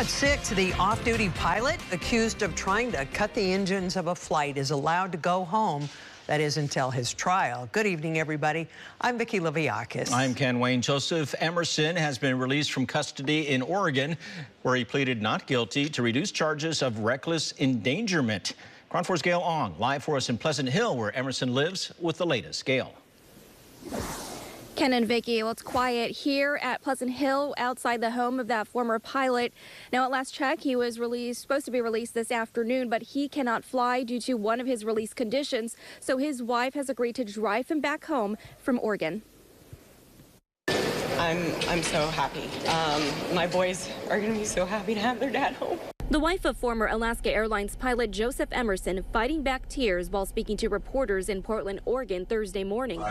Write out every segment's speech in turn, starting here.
At 6, the off-duty pilot accused of trying to cut the engines of a flight is allowed to go home. That is until his trial. Good evening, everybody. I'm Vicki Leviakis. I'm Ken Wayne. Joseph Emerson has been released from custody in Oregon, where he pleaded not guilty to reduced charges of reckless endangerment. KRON 4's Gail Ong, live for us in Pleasant Hill, where Emerson lives, with the latest. Gail. Ken and Vicki, well, it's quiet here at Pleasant Hill outside the home of that former pilot. Now, at last check, he was supposed to be released this afternoon, but he cannot fly due to one of his release conditions. So his wife has agreed to drive him back home from Oregon. I'm so happy. My boys are going to be so happy to have their dad home. The wife of former Alaska Airlines pilot Joseph Emerson fighting back tears while speaking to reporters in Portland, Oregon Thursday morning.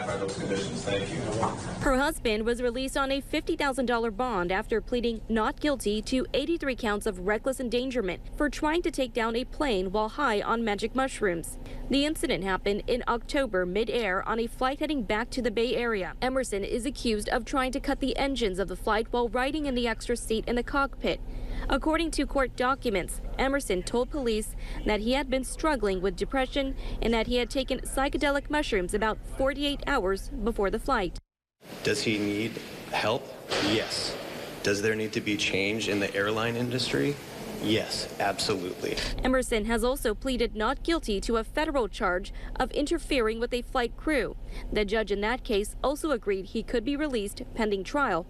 Her husband was released on a $50,000 bond after pleading not guilty to 83 counts of reckless endangerment for trying to take down a plane while high on magic mushrooms. The incident happened in October mid-air on a flight heading back to the Bay Area. Emerson is accused of trying to cut the engines of the flight while riding in the extra seat in the cockpit. According to court documents, Emerson told police that he had been struggling with depression and that he had taken psychedelic mushrooms about 48 hours before the flight. Does he need help? Yes. Does there need to be change in the airline industry? Yes, absolutely. Emerson has also pleaded not guilty to a federal charge of interfering with a flight crew. The judge in that case also agreed he could be released pending trial.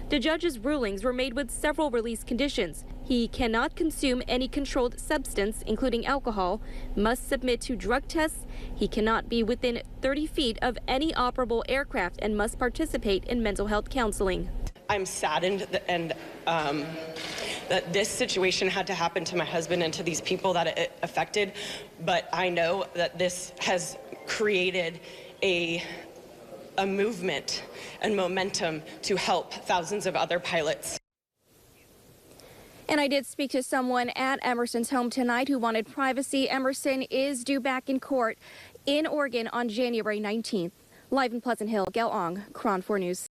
The judge's rulings were made with several release conditions. He cannot consume any controlled substance, including alcohol, must submit to drug tests, he cannot be within 30 feet of any operable aircraft, and must participate in mental health counseling. I'm saddened that this situation had to happen to my husband and to these people that it affected, but I know that this has created a movement and momentum to help thousands of other pilots. And I did speak to someone at Emerson's home tonight who wanted privacy. Emerson is due back in court in Oregon on January 19th. Live in Pleasant Hill, Gail Ong, KRON 4 News.